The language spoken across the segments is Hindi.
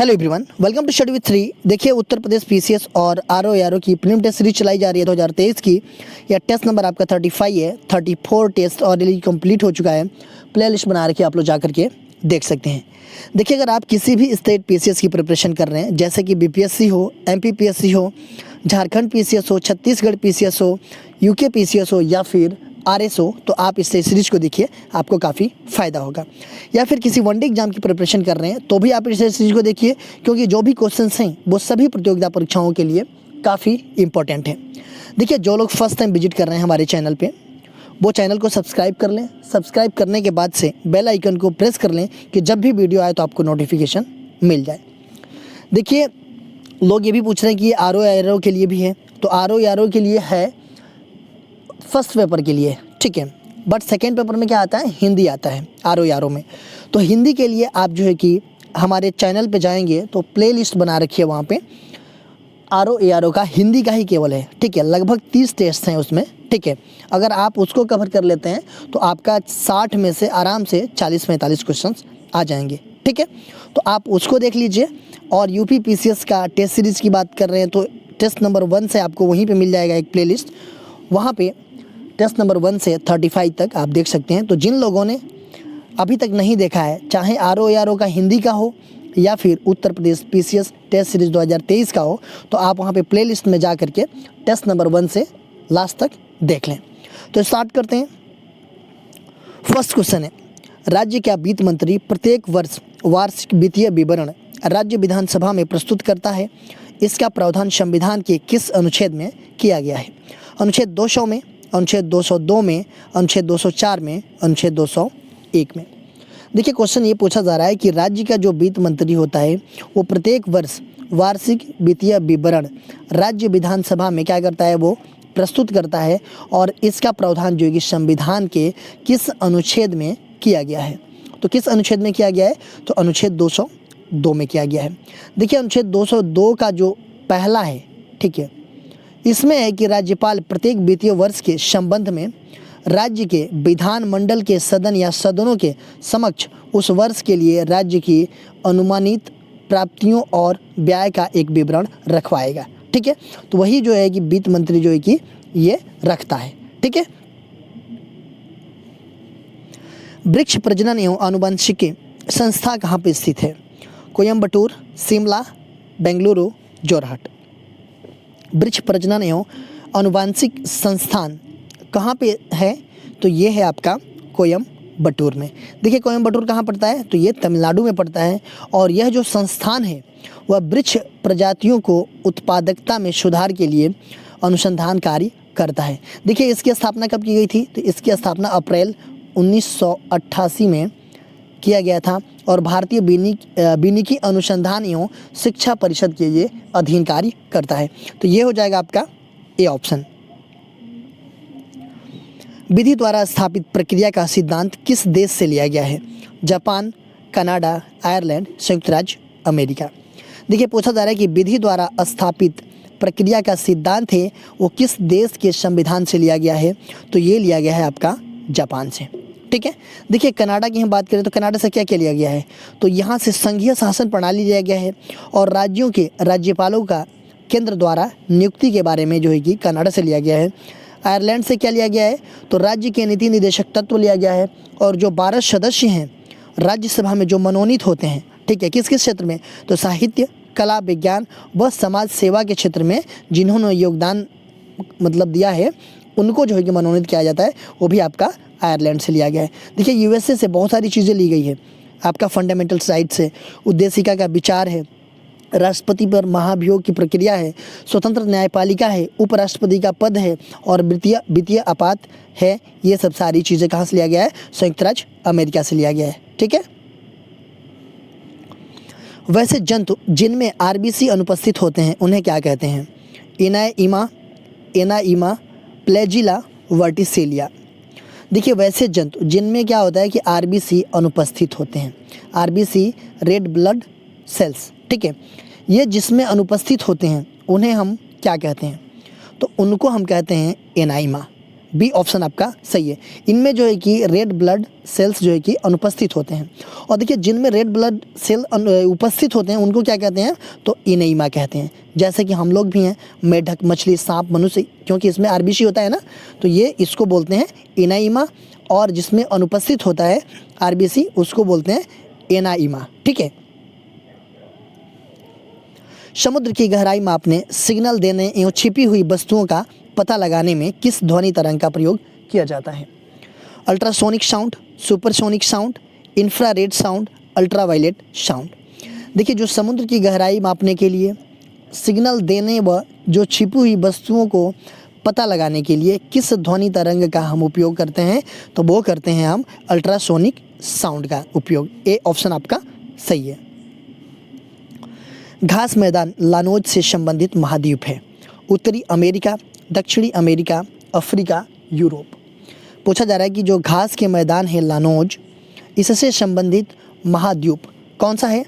Hello everyone, welcome to study with 3। देखिए, उत्तर प्रदेश पीसीएस और आरओ की प्रीलिम टेस्ट सीरीज चलाई जा रही है 2023 की। यह टेस्ट नंबर आपका 35 है। 34 टेस्ट ऑलरेडी कंप्लीट हो चुका है। प्ले लिस्ट बना रखी है, आप लोग जा करके देख सकते हैं। देखिए, अगर आप किसी भी स्टेट पीसीएस की प्रिपरेशन कर रहे हैं, जैसे कि बीपीएससी हो, एमपीपीएससी हो, झारखंड पीसीएस हो, छत्तीसगढ़ पीसीएस हो, यूके पीसीएस हो या फिर आरएस हो, तो आप इस सीरीज को देखिए, आपको काफ़ी फ़ायदा होगा। या फिर किसी वनडे एग्जाम की प्रिपरेशन कर रहे हैं तो भी आप इस सीरीज को देखिए, क्योंकि जो भी क्वेश्चंस हैं वो सभी प्रतियोगिता परीक्षाओं के लिए काफ़ी इंपॉर्टेंट हैं। देखिए, जो लोग फर्स्ट टाइम विजिट कर रहे हैं हमारे चैनल पे, वो चैनल को सब्सक्राइब कर लें। सब्सक्राइब करने के बाद से बेल आइकन को प्रेस कर लें कि जब भी वीडियो आए तो आपको नोटिफिकेशन मिल जाए। देखिए, लोग ये भी पूछ रहे हैं कि ये आरओ के लिए भी है, तो आरओ के लिए है फर्स्ट पेपर के लिए, ठीक है। बट सेकेंड पेपर में क्या आता है, हिंदी आता है आरओ में। तो हिंदी के लिए आप जो है कि हमारे चैनल पे जाएंगे तो प्लेलिस्ट बना रखी है वहाँ पे, आरओ का हिंदी का ही केवल है, ठीक है। लगभग 30 टेस्ट हैं उसमें, ठीक है। अगर आप उसको कवर कर लेते हैं तो आपका 60 में से आराम से 40-45 क्वेश्चंस आ जाएंगे, ठीक है। तो आप उसको देख लीजिए। और यूपी पीसीएस का टेस्ट सीरीज़ की बात कर रहे हैं तो टेस्ट नंबर 1 से आपको वहीं पे मिल जाएगा एक प्लेलिस्ट। वहाँ पे टेस्ट नंबर 1 से 35 तक आप देख सकते हैं। तो जिन लोगों ने अभी तक नहीं देखा है, चाहे आरओ का हिंदी का हो या फिर उत्तर प्रदेश पीसीएस टेस्ट सीरीज 2023 का हो, तो आप वहाँ पे प्लेलिस्ट में जा करके टेस्ट नंबर 1 से लास्ट तक देख लें। तो स्टार्ट करते हैं। फर्स्ट क्वेश्चन है, राज्य का वित्त मंत्री प्रत्येक वर्ष वार्षिक वित्तीय विवरण राज्य विधानसभा में प्रस्तुत करता है। इसका प्रावधान संविधान के किस अनुच्छेद में किया गया है? अनुच्छेद 200 में, अनुच्छेद 202 में, अनुच्छेद 204 में, अनुच्छेद 201 में। देखिए, क्वेश्चन ये पूछा जा रहा है कि राज्य का जो वित्त मंत्री होता है वो प्रत्येक वर्ष वार्षिक वित्तीय विवरण राज्य विधानसभा में क्या करता है, वो प्रस्तुत करता है। और इसका प्रावधान जो है कि संविधान के किस अनुच्छेद में किया गया है? तो किस अनुच्छेद में किया गया है? तो अनुच्छेद 202 में किया गया है। देखिए, अनुच्छेद 202 का जो पहला है, ठीक है, इसमें है कि राज्यपाल प्रत्येक वित्तीय वर्ष के संबंध में राज्य के विधानमंडल के सदन या सदनों के समक्ष उस वर्ष के लिए राज्य की अनुमानित प्राप्तियों और व्यय का एक विवरण रखवाएगा, ठीक है। तो वही जो है कि वित्त मंत्री जो है कि ये रखता है, ठीक है। वृक्ष प्रजनन एवं आनुवंशिकी संस्था कहाँ पे स्थित है? कोयम्बटूर, शिमला, बेंगलुरु, जोरहट। वृक्ष प्रजनन एवं आनुवांशिक संस्थान कहाँ पे है? तो ये है आपका कोयम्बटूर में। देखिए, कोयम्बटूर कहाँ पड़ता है? तो ये तमिलनाडु में पड़ता है। और यह जो संस्थान है वह वृक्ष प्रजातियों को उत्पादकता में सुधार के लिए अनुसंधान कार्य करता है। देखिए, इसकी स्थापना कब की गई थी? तो इसकी स्थापना अप्रैल 1988 में किया गया था। और भारतीय वानिकी अनुसंधान एवं शिक्षा परिषद के ये अधीन कार्य करता है। तो ये हो जाएगा आपका ए ऑप्शन। विधि द्वारा स्थापित प्रक्रिया का सिद्धांत किस देश से लिया गया है? जापान, कनाडा, आयरलैंड, संयुक्त राज्य अमेरिका। देखिए, पूछा जा रहा है कि विधि द्वारा स्थापित प्रक्रिया का सिद्धांत है वो किस देश के संविधान से लिया गया है? तो ये लिया गया है आपका जापान से, ठीक है। देखिए, कनाडा की हम बात करें तो कनाडा से क्या क्या लिया गया है? तो यहाँ से संघीय शासन प्रणाली लिया गया है। और राज्यों के राज्यपालों का केंद्र द्वारा नियुक्ति के बारे में जो है कि कनाडा से लिया गया है। आयरलैंड से क्या लिया गया है? तो राज्य के नीति निदेशक तत्व लिया गया है। और जो 12 सदस्य हैं राज्यसभा में जो मनोनीत होते हैं, ठीक है, किस किस क्षेत्र में? तो साहित्य, कला, विज्ञान व समाज सेवा के क्षेत्र में जिन्होंने योगदान मतलब दिया है, उनको जो है कि मनोनीत किया जाता है। वो भी आपका आयरलैंड से लिया गया है। देखिए, यूएसए से बहुत सारी चीज़ें ली गई है। आपका फंडामेंटल राइट्स है, उद्देशिका का विचार है, राष्ट्रपति पर महाभियोग की प्रक्रिया है, स्वतंत्र न्यायपालिका है, उपराष्ट्रपति का पद है और वित्तीय आपात है। ये सब सारी चीज़ें कहाँ से लिया गया है? संयुक्त राज्य अमेरिका से लिया गया है, ठीक है। वैसे जंतु जिनमें आरबीसी अनुपस्थित होते हैं उन्हें क्या कहते हैं? एनाइमा, प्लेजिला, वर्टिसेलिया। देखिए, वैसे जंतु जिनमें क्या होता है कि आरबीसी अनुपस्थित होते हैं, आरबीसी रेड ब्लड सेल्स, ठीक है, ये जिसमें अनुपस्थित होते हैं उन्हें हम क्या कहते हैं? तो उनको हम कहते हैं एनाइमा। बी ऑप्शन आपका सही है। इनमें जो है कि रेड ब्लड सेल्स जो है कि अनुपस्थित होते हैं। और देखिए जिनमें रेड ब्लड सेल उपस्थित होते हैं उनको क्या कहते हैं, तो इनेमा कहते हैं। जैसे कि हम लोग भी हैं, मेढक, मछली, सांप, मनुष्य, क्योंकि इसमें आरबीसी होता है ना, तो ये इसको बोलते हैं इनाइमा। और जिसमें अनुपस्थित होता है आरबीसी उसको बोलते हैं एनाइमा। ठीक है। समुद्र की गहराई मापने, सिग्नल देने एवं छिपी हुई वस्तुओं का पता लगाने में किस ध्वनि तरंग का प्रयोग किया जाता है? Ultrasonic sound, supersonic sound, infrared sound, ultraviolet sound. देखिए जो समुद्र की गहराई मापने के लिए, सिग्नल देने व जो छिपी हुई वस्तुओं को पता लगाने के लिए किस ध्वनि तरंग का हम उपयोग करते हैं, तो वो करते हैं हम अल्ट्रासोनिक साउंड का उपयोग। ए ऑप्शन आपका सही है। घास मैदान लानोज से संबंधित महाद्वीप है? उत्तरी अमेरिका, दक्षिणी अमेरिका, अफ्रीका, यूरोप। पूछा जा रहा है कि जो घास के मैदान है लानोज, इससे संबंधित महाद्वीप कौन सा है?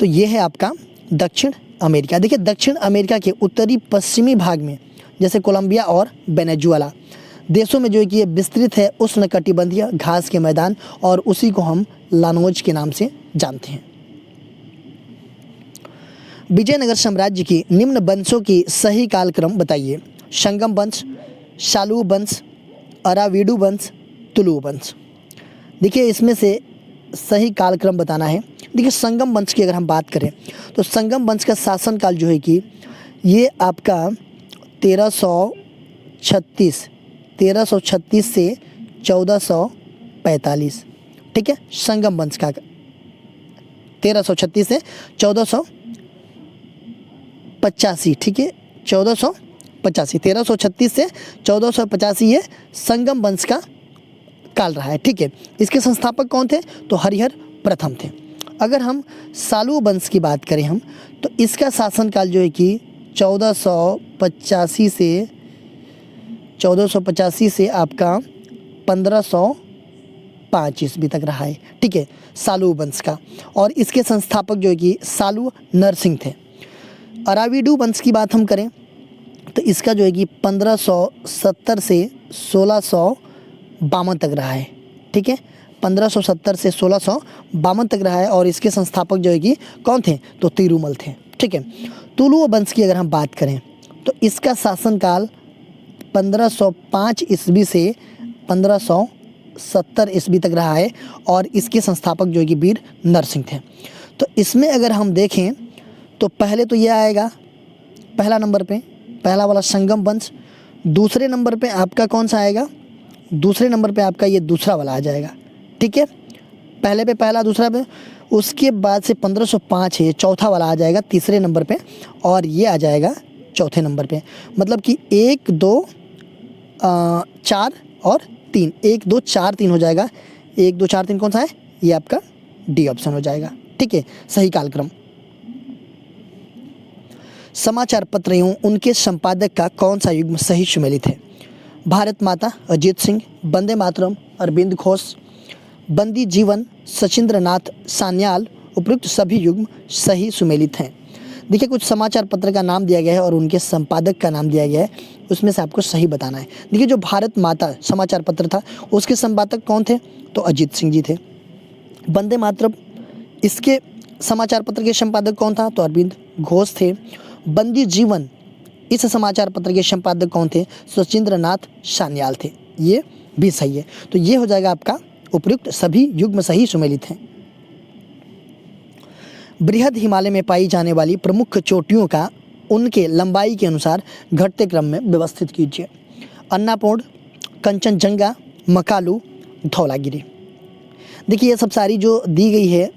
तो ये है आपका दक्षिण अमेरिका। देखिए दक्षिण अमेरिका के उत्तरी पश्चिमी भाग में, जैसे कोलंबिया और वेनेजुएला देशों में जो है कि ये विस्तृत है उष्णकटिबंधीय घास के मैदान, और उसी को हम लानोज के नाम से जानते हैं। विजयनगर साम्राज्य की निम्न वंशों की सही कालक्रम बताइए? संगम वंश, शालू वंश, अराविडू वंश, तुलु वंश। देखिए इसमें से सही कालक्रम बताना है। देखिए संगम वंश की अगर हम बात करें तो संगम वंश का शासनकाल जो है कि ये आपका 1336 से 1445। ठीक है, संगम वंश का 1336 से 1485। ठीक है, 1485, 1336 से 1485 ये संगम वंश का काल रहा है। ठीक है, इसके संस्थापक कौन थे? तो हरिहर प्रथम थे। अगर हम सालू वंश की बात करें हम, तो इसका शासनकाल जो है कि 1485 से आपका 1505 ईस्वी तक रहा है। ठीक है, सालू वंश का। और इसके संस्थापक जो है कि सालू नरसिंह थे। अराविडू वंश की बात हम करें तो इसका जो है कि 1570 से 1652 तक रहा है। ठीक है, 1570 से 1652 तक रहा है। और इसके संस्थापक जो है कि कौन थे? तो तिरुमल थे। ठीक है, तुलु वंश की अगर हम बात करें तो इसका शासनकाल 1505 ईस्वी से 1570 ईस्वी तक रहा है। और इसके संस्थापक जो है कि वीर नरसिंह थे। तो इसमें अगर हम देखें तो पहले तो यह आएगा पहला नंबर पे, पहला वाला संगम वंश। दूसरे नंबर पे आपका कौन सा आएगा? दूसरे नंबर पे आपका ये दूसरा वाला आ जाएगा। ठीक है, पहले पे पहला, दूसरा पे, उसके बाद से 1505 है, चौथा वाला आ जाएगा तीसरे नंबर पे, और ये आ जाएगा चौथे नंबर पे। मतलब कि 1 2 4 और 3, 1 2 4 3 हो जाएगा। 1 2 4 3 कौन सा है? ये आपका डी ऑप्शन हो जाएगा। ठीक है, सही कालक्रम। समाचार पत्र एवं उनके संपादक का कौन सा युग्म सही सुमेलित है? भारत माता अजीत सिंह, वंदे मातरम अरविंद घोष, बंदी जीवन सचिंद्रनाथ सान्याल। उपयुक्त सभी युग्म सही सुमेलित हैं। देखिए कुछ समाचार पत्र का नाम दिया गया है और उनके संपादक का नाम दिया गया है, उसमें से आपको सही बताना है। देखिए जो भारत माता समाचार पत्र था उसके संपादक कौन थे? तो अजीत सिंह जी थे। वंदे मातरम इसके समाचार पत्र के संपादक कौन था? तो अरविंद घोष थे। बंदी जीवन इस समाचार पत्र के संपादक कौन थे? सचिंद्रनाथ सान्याल थे। ये भी सही है। तो ये हो जाएगा आपका उपयुक्त सभी युग्म सही सुमेलित हैं। बृहद हिमालय में पाई जाने वाली प्रमुख चोटियों का उनके लंबाई के अनुसार घटते क्रम में व्यवस्थित कीजिए। अन्नापूर्ण, कंचनजंगा, मकालू, धौलागिरी। देखिए ये सब सारी जो दी गई है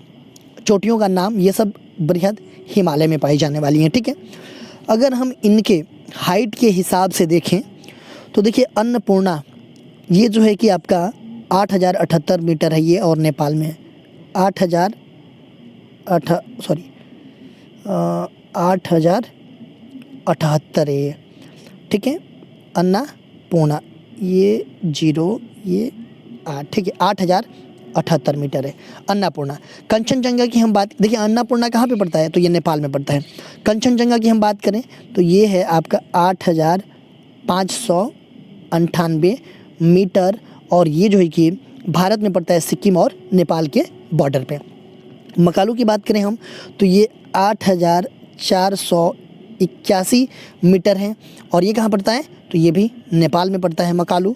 चोटियों का नाम, ये सब बृहद हिमालय में पाई जाने वाली हैं। ठीक है, अगर हम इनके हाइट के हिसाब से देखें तो देखिए अन्नपूर्णा ये जो है कि आपका 8078 मीटर है ये, और नेपाल में 8078 है ये। ठीक है, अन्नपूर्णा ये 0 ये 8, ठीक है 8078 मीटर है अन्नपूर्णा। कंचनजंगा की हम बात, देखिए अन्नपूर्णा कहाँ पे पड़ता है? तो ये नेपाल में पड़ता है। कंचनजंगा की हम बात करें तो ये है आपका 8500 मीटर, और ये जो है कि भारत में पड़ता है सिक्किम और नेपाल के बॉर्डर पे। मकालू की बात करें हम तो ये 8,481 मीटर है, और ये कहाँ पड़ता है तो ये भी नेपाल में पड़ता है मकालू।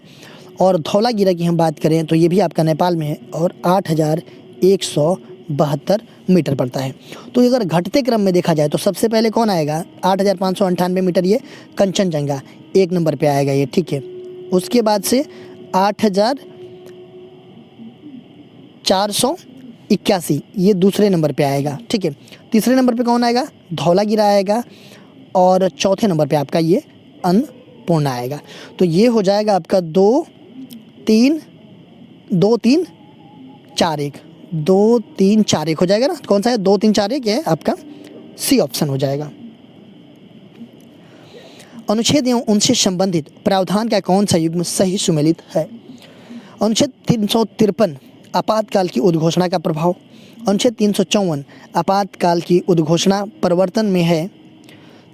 और धौलागिरा की हम बात करें तो ये भी आपका नेपाल में है और 8,172 मीटर पड़ता है। तो अगर घटते क्रम में देखा जाए तो सबसे पहले कौन आएगा, 8,598 मीटर ये कंचनजंगा 1 नंबर पे आएगा ये, ठीक है। उसके बाद से 8,481 ये दूसरे नंबर पे आएगा, ठीक है। तीसरे नंबर पे कौन आएगा, धौलागिरा आएगा, और चौथे नंबर पे आपका ये अन्नपूर्णा आएगा। तो ये हो जाएगा आपका 2 3 4 1 2 3 4 1 हो जाएगा ना। कौन सा है, 2 3 4 1 है आपका सी ऑप्शन हो जाएगा। अनुच्छेद एवं उनसे संबंधित प्रावधान का कौन सा युग्म सही सुमेलित है। अनुच्छेद 353 आपातकाल की उद्घोषणा का प्रभाव। अनुच्छेद 354 आपातकाल की उद्घोषणा परिवर्तन में है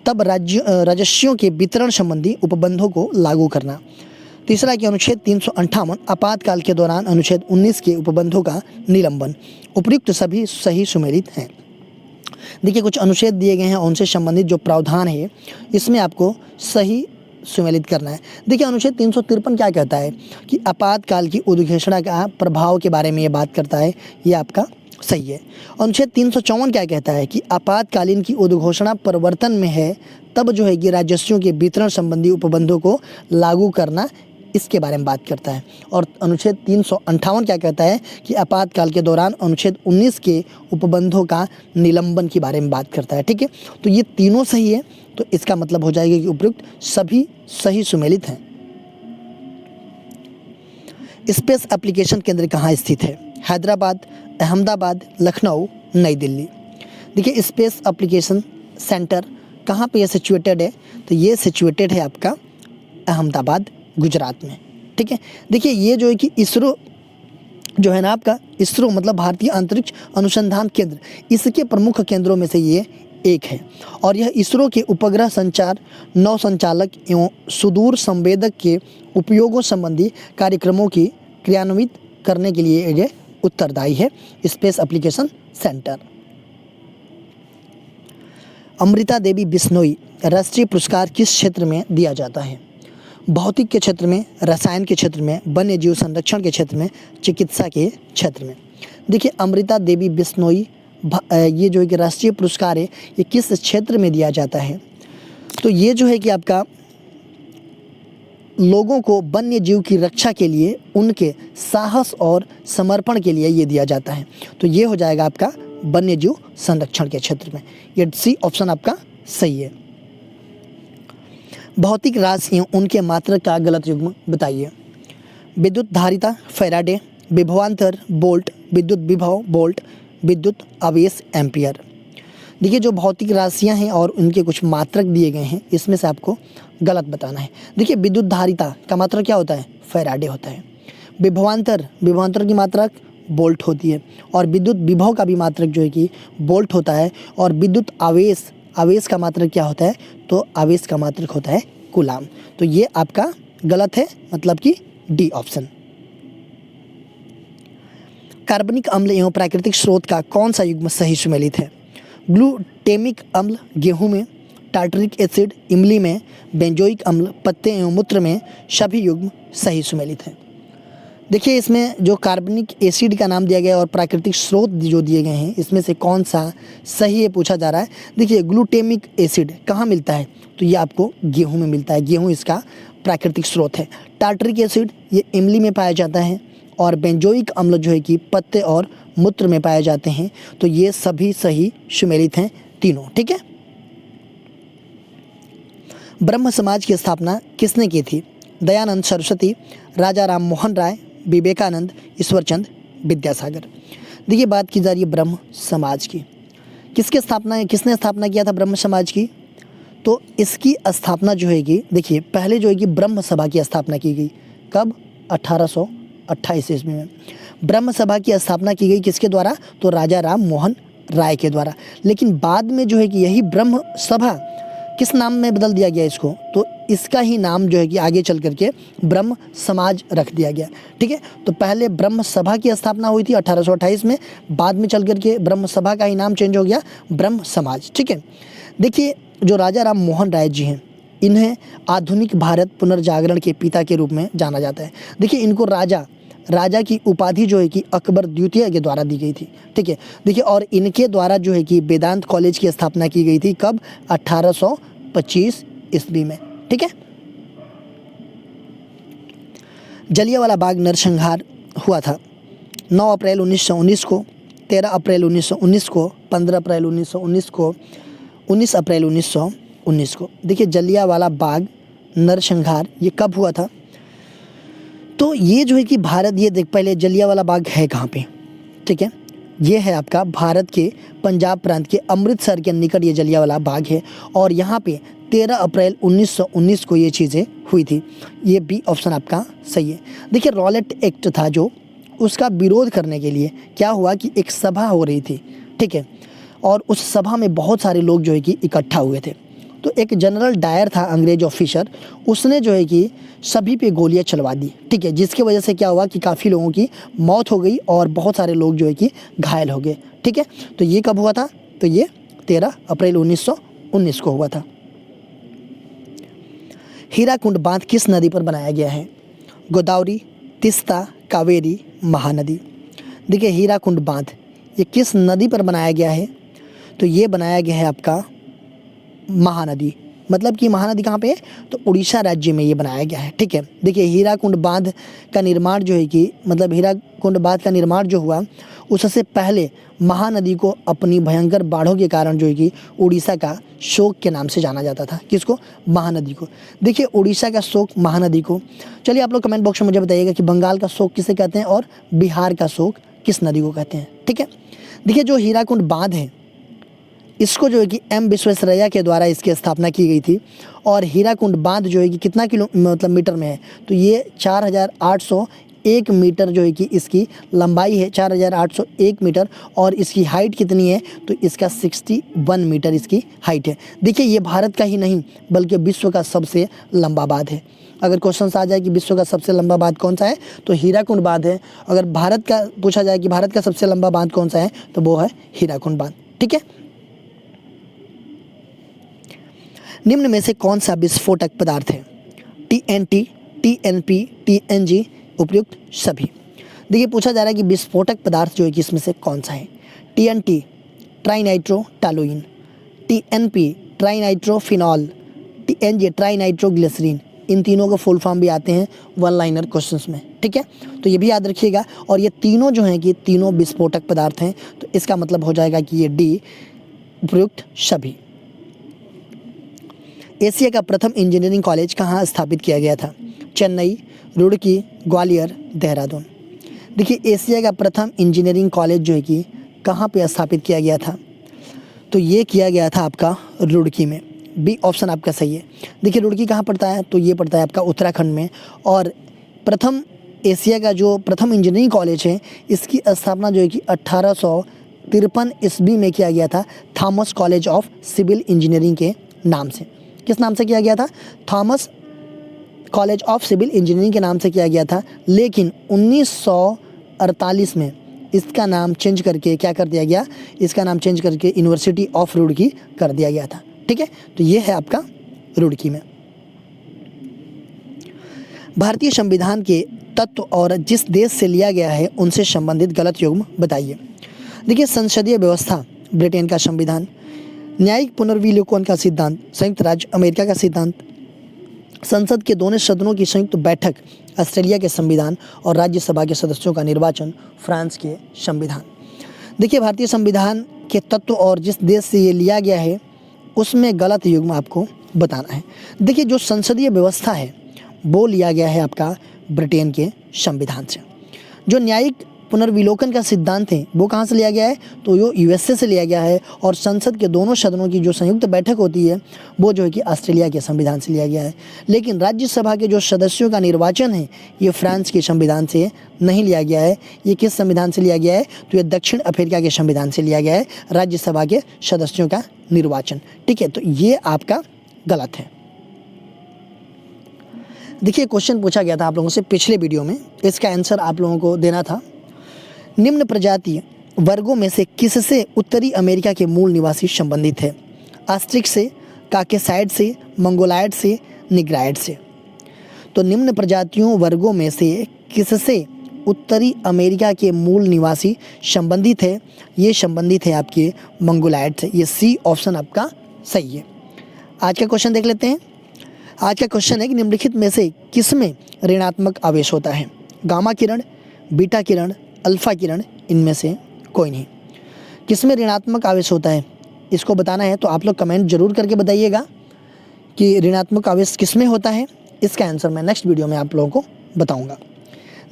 तब राजस्वों के वितरण संबंधी उपबंधों को लागू करना। तीसरा कि अनुच्छेद 358 आपातकाल के दौरान अनुच्छेद 19 के उपबंधों का निलंबन। उपयुक्त सभी सही सुमेलित हैं। देखिए कुछ अनुच्छेद दिए गए हैं, उनसे संबंधित जो प्रावधान है इसमें आपको सही सुमेलित करना है। देखिए अनुच्छेद 353 क्या कहता है कि आपातकाल की उद्घोषणा का प्रभाव के बारे में ये बात करता है, ये आपका सही है। अनुच्छेद 354 क्या कहता है कि आपातकालीन की उद्घोषणा परिवर्तन में है तब जो है कि राजस्वों के वितरण संबंधी उपबंधों को लागू करना, इसके बारे में बात करता है। और अनुच्छेद 358 क्या कहता है कि आपातकाल के दौरान अनुच्छेद 19 के उपबंधों का निलंबन के बारे में बात करता है, ठीक है। तो ये तीनों सही है, तो इसका मतलब हो जाएगा कि उपयुक्त सभी सही सुमेलित हैं। स्पेस एप्लीकेशन केंद्र कहाँ स्थित है, हैदराबाद, अहमदाबाद, लखनऊ, नई दिल्ली। देखिए स्पेस एप्लीकेशन सेंटर कहाँ पे ये सिचुएटेड है, तो ये सिचुएटेड है आपका अहमदाबाद, गुजरात में, ठीक है। देखिए ये जो है कि इसरो जो है ना आपका, इसरो मतलब भारतीय अंतरिक्ष अनुसंधान केंद्र, इसके प्रमुख केंद्रों में से ये एक है। और यह इसरो के उपग्रह संचार, नौ संचालक एवं सुदूर संवेदक के उपयोगों संबंधी कार्यक्रमों की क्रियान्वित करने के लिए ये उत्तरदायी है। Space application centre. Amrita Devi Bishnoi राष्ट्रीय पुरस्कार किस क्षेत्र में दिया जाता है। भौतिक के क्षेत्र में, रसायन के क्षेत्र में, वन्य जीव संरक्षण के क्षेत्र में, चिकित्सा के क्षेत्र में। देखिए अमृता देवी बिश्नोई ये जो है कि राष्ट्रीय पुरस्कार है, ये किस क्षेत्र में दिया जाता है, तो ये जो है कि आपका लोगों को वन्य जीव की रक्षा के लिए उनके साहस और समर्पण के लिए ये दिया जाता है। तो ये हो जाएगा आपका वन्य जीव संरक्षण के क्षेत्र में। ये सी ऑप्शन आपका सही है। भौतिक राशियों उनके मात्रक का गलत युग्म बताइए। विद्युत धारिता फैराडे, विभवांतर वोल्ट, विद्युत विभव वोल्ट, विद्युत आवेश एम्पियर। देखिए जो भौतिक राशियां हैं और उनके कुछ मात्रक दिए गए हैं, इसमें से आपको गलत बताना है। देखिए विद्युत धारिता का मात्रक क्या होता है, फैराडे होता है। विभवांतर की मात्रक वोल्ट होती है, और विद्युत विभव का भी मात्रक जो है कि वोल्ट होता है। और विद्युत आवेश का मात्रक क्या होता है, तो आवेश का मात्रक होता है कूलाम। तो ये आपका गलत है, मतलब कि डी ऑप्शन। कार्बनिक अम्ल एवं प्राकृतिक स्रोत का कौन सा युग्म सही सुमेलित है। ग्लूटेमिक अम्ल गेहूं में, टार्टरिक एसिड इमली में, बेंजोइक अम्ल पत्ते एवं मूत्र में, सभी युग्म सही सुमेलित हैं। देखिए इसमें जो कार्बनिक एसिड का नाम दिया गया है और प्राकृतिक स्रोत जो दिए गए हैं, इसमें से कौन सा सही है पूछा जा रहा है। देखिए ग्लूटेमिक एसिड कहाँ मिलता है, तो ये आपको गेहूं में मिलता है, गेहूं इसका प्राकृतिक स्रोत है। टार्टरिक एसिड ये इमली में पाया जाता है, और बेंजोइक अम्ल जो है कि पत्ते और मूत्र में पाए जाते हैं। तो ये सभी सही सुमेलित हैं तीनों, ठीक है। ब्रह्म समाज की स्थापना किसने की थी। दयानंद सरस्वती, राजा राम मोहन राय, विवेकानंद, ईश्वरचंद विद्यासागर। देखिए बात की जा रही है ब्रह्म समाज की, किसने स्थापना किया था ब्रह्म समाज की, तो इसकी स्थापना जो है कि देखिए पहले जो है कि ब्रह्म सभा की स्थापना की गई। कब, 1828 ईस्वी में ब्रह्म सभा की स्थापना की गई। किसके द्वारा, तो राजा राम मोहन राय के द्वारा। लेकिन बाद में जो है कि यही ब्रह्म सभा किस नाम में बदल दिया गया इसको, तो इसका ही नाम जो है कि आगे चल करके ब्रह्म समाज रख दिया गया। ठीक है, तो पहले ब्रह्म सभा की स्थापना हुई थी 1828 में, बाद में चल करके ब्रह्म सभा का ही नाम चेंज हो गया ब्रह्म समाज। ठीक है, देखिए जो राजा राम मोहन राय जी हैं, इन्हें आधुनिक भारत पुनर्जागरण के पिता के रूप में जाना जाता है। देखिए इनको राजा की उपाधि जो है कि अकबर द्वितीय के द्वारा दी गई थी। ठीक है, देखिए और इनके द्वारा जो है कि वेदांत कॉलेज की स्थापना की गई थी, कब? 1825 ईस्वी में। ठीक है, जलियांवाला बाग नरसंहार हुआ था 9 अप्रैल 1919 को, 13 अप्रैल 1919 को, 15 अप्रैल 1919 को, 19 अप्रैल 1919 को। देखिए जलियांवाला बाग नरसंहार ये कब हुआ था? तो ये जो है कि भारत, ये देख पहले जलियांवाला बाग है कहाँ पे? ठीक है, ये है आपका भारत के पंजाब प्रांत के अमृतसर के निकट ये जलियांवाला बाग है, और यहाँ पे 13 अप्रैल 1919 को ये चीज़ें हुई थी। ये बी ऑप्शन आपका सही है। देखिए रॉलेट एक्ट था जो, उसका विरोध करने के लिए क्या हुआ कि एक सभा हो रही थी। ठीक है, और उस सभा में बहुत सारे लोग जो है कि इकट्ठा हुए थे। तो एक जनरल डायर था अंग्रेज ऑफिसर, उसने जो है कि सभी पे गोलियां चलवा दी। ठीक है, जिसकी वजह से क्या हुआ कि काफ़ी लोगों की मौत हो गई और बहुत सारे लोग जो है कि घायल हो गए। ठीक है, तो ये कब हुआ था? तो ये 13 अप्रैल 1919 को हुआ था। हीराकुंड बांध किस नदी पर बनाया गया है? गोदावरी, तीस्ता, कावेरी, महानदी। देखिए हीराकुंड बांध ये किस नदी पर बनाया गया है? तो ये बनाया गया है आपका महानदी। मतलब कि महानदी कहाँ पे है? तो उड़ीसा राज्य में ये बनाया गया है। ठीक है, देखिए हीराकुंड बांध का निर्माण जो है कि, मतलब हीराकुंड बांध का निर्माण जो हुआ उससे पहले महानदी को अपनी भयंकर बाढ़ों के कारण जो है कि उड़ीसा का शोक के नाम से जाना जाता था। किसको? महानदी को। देखिए उड़ीसा का शोक महानदी को। चलिए आप लोग कमेंट बॉक्स में मुझे बताइएगा कि बंगाल का शोक किसे कहते हैं और बिहार का शोक किस नदी को कहते हैं। ठीक है, देखिए जो हीराकुंड बांध है इसको जो है कि एम विश्वेश्वरैया के द्वारा इसकी स्थापना की गई थी, और हीराकुंड बांध जो है कि कितना मतलब मीटर में है? तो ये 4801 मीटर जो है कि इसकी लंबाई है, 4801 मीटर, और इसकी हाइट कितनी है? तो इसका 61 मीटर इसकी हाइट है। देखिए ये भारत का ही नहीं बल्कि विश्व का सबसे लंबा बांध है। अगर क्वेश्चन आ जाए कि विश्व का सबसे लंबा बांध कौन सा है, तो हीराकुंड बांध है। अगर भारत का पूछा जाए कि भारत का सबसे लंबा बांध कौन सा है, तो वो है हीराकुंड बांध। ठीक है, निम्न में से कौन सा विस्फोटक पदार्थ है? TNT, TNP, TNG, उपर्युक्त सभी। देखिए पूछा जा रहा है कि विस्फोटक पदार्थ जो है कि इसमें से कौन सा है? TNT ट्राइनाइट्रोटोलुइन, TNP trinitrophenol, TNG ट्राइनाइट्रोग्लिसरीन। इन तीनों का फुल फॉर्म भी आते हैं वन लाइनर क्वेश्चंस में। ठीक है, तो ये भी याद रखिएगा। और ये तीनों जो हैं कि तीनों विस्फोटक पदार्थ हैं, तो इसका मतलब हो जाएगा कि ये D उपयुक्त सभी। एशिया का प्रथम इंजीनियरिंग कॉलेज कहाँ स्थापित किया गया था? चेन्नई, रुड़की, ग्वालियर, देहरादून। देखिए एशिया का प्रथम इंजीनियरिंग कॉलेज जो है कि कहाँ पे स्थापित किया गया था? तो ये किया गया था आपका रुड़की में। बी ऑप्शन आपका सही है। देखिए रुड़की कहाँ पड़ता है? तो ये पड़ता है आपका उत्तराखंड में। और प्रथम एशिया का जो प्रथम इंजीनियरिंग कॉलेज है, इसकी स्थापना जो है कि 1853 ईस्वी में किया गया था, Thomas college of civil engineering के नाम से। किस नाम से किया गया था? Thomas college of civil engineering के नाम से किया गया था। लेकिन 1948 में इसका नाम चेंज करके क्या कर दिया गया? इसका नाम चेंज करके यूनिवर्सिटी ऑफ रुड़की कर दिया गया था। ठीक है, तो ये है आपका रुड़की में। भारतीय संविधान के तत्व और जिस देश से लिया गया है उनसे संबंधित गलत युग्म बताइए। देखिए संसदीय व्यवस्था ब्रिटेन का संविधान, न्यायिक पुनर्विलोकन का सिद्धांत संयुक्त राज्य अमेरिका का सिद्धांत, संसद के दोनों सदनों की संयुक्त बैठक ऑस्ट्रेलिया के संविधान, और राज्यसभा के सदस्यों का निर्वाचन फ्रांस के संविधान। देखिए भारतीय संविधान के तत्व और जिस देश से ये लिया गया है उसमें गलत युग्म आपको बताना है। देखिए जो संसदीय व्यवस्था है वो लिया गया है आपका ब्रिटेन के संविधान से। जो न्यायिक पुनर्विलोकन का सिद्धांत है वो कहाँ से लिया गया है? तो वो USA से लिया गया है। और संसद के दोनों सदनों की जो संयुक्त बैठक होती है वो जो है कि ऑस्ट्रेलिया के संविधान से लिया गया है। लेकिन राज्यसभा के जो सदस्यों का निर्वाचन है ये फ्रांस के संविधान से नहीं लिया गया है। ये किस संविधान से लिया गया है? तो ये दक्षिण अफ्रीका के संविधान से लिया गया है, राज्यसभा के सदस्यों का निर्वाचन। ठीक है, तो ये आपका गलत है। देखिए क्वेश्चन पूछा गया था आप लोगों से पिछले वीडियो में, इसका आंसर आप लोगों को देना था। निम्न प्रजातीय वर्गों में से किससे उत्तरी अमेरिका के मूल निवासी संबंधित है? आस्ट्रिच से, काकेसाइड से, मंगोलायड से, निग्राइड से। तो निम्न प्रजातियों वर्गों में से किससे उत्तरी अमेरिका के मूल निवासी संबंधित है? ये संबंधित है आपके मंगोलायड से। ये सी ऑप्शन आपका सही है। आज का क्वेश्चन देख लेते हैं। आज का क्वेश्चन है कि निम्नलिखित में से किसमें ऋणात्मक आवेश होता है? गामा किरण, बीटा किरण, अल्फा किरण, इनमें से कोई नहीं। किसमें ऋणात्मक आवेश होता है इसको बताना है तो आप लोग कमेंट जरूर करके बताइएगा कि ऋणात्मक आवेश किसमें होता है। इसका आंसर मैं नेक्स्ट वीडियो में आप लोगों को बताऊंगा।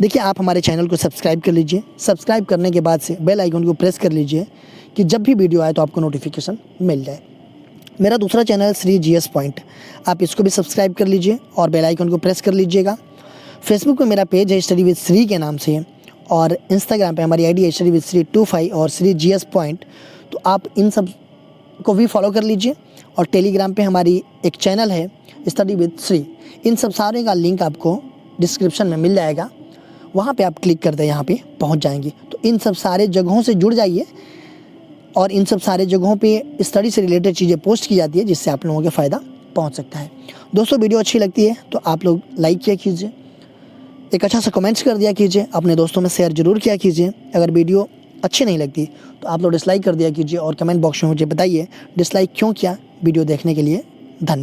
देखिए आप हमारे चैनल को सब्सक्राइब कर लीजिए। सब्सक्राइब करने के बाद से बेल आइकन को प्रेस कर लीजिए कि जब भी वीडियो आए तो आपको नोटिफिकेशन मिल जाए। मेरा दूसरा चैनल है श्री जीएस पॉइंट, आप इसको भी सब्सक्राइब कर लीजिए और बेल आइकन को प्रेस कर लीजिएगा। फेसबुक पे मेरा पेज है स्टडी विद श्री के नाम से और इंस्टाग्राम पे हमारी आईडी है स्टडी विद श्री 25 और श्री जीएस पॉइंट, तो आप इन सब को भी फॉलो कर लीजिए। और टेलीग्राम पे हमारी एक चैनल है स्टडी विद श्री। इन सब सारे का लिंक आपको डिस्क्रिप्शन में मिल जाएगा, वहाँ पे आप क्लिक करते यहाँ पे पहुँच जाएंगे। तो इन सब सारे जगहों से जुड़ जाइए और इन सब सारे जगहों पे स्टडी से रिलेटेड चीज़ें पोस्ट की जाती है जिससे आप लोगों के फ़ायदा पहुँच सकता है। दोस्तों वीडियो अच्छी लगती है तो आप लोग लाइक किया कीजिए, एक अच्छा सा कमेंट्स कर दिया कीजिए, अपने दोस्तों में शेयर जरूर किया कीजिए। अगर वीडियो अच्छी नहीं लगती तो आप लोग डिसलाइक कर दिया कीजिए और कमेंट बॉक्स में मुझे बताइए डिसलाइक क्यों किया। वीडियो देखने के लिए धन्यवाद।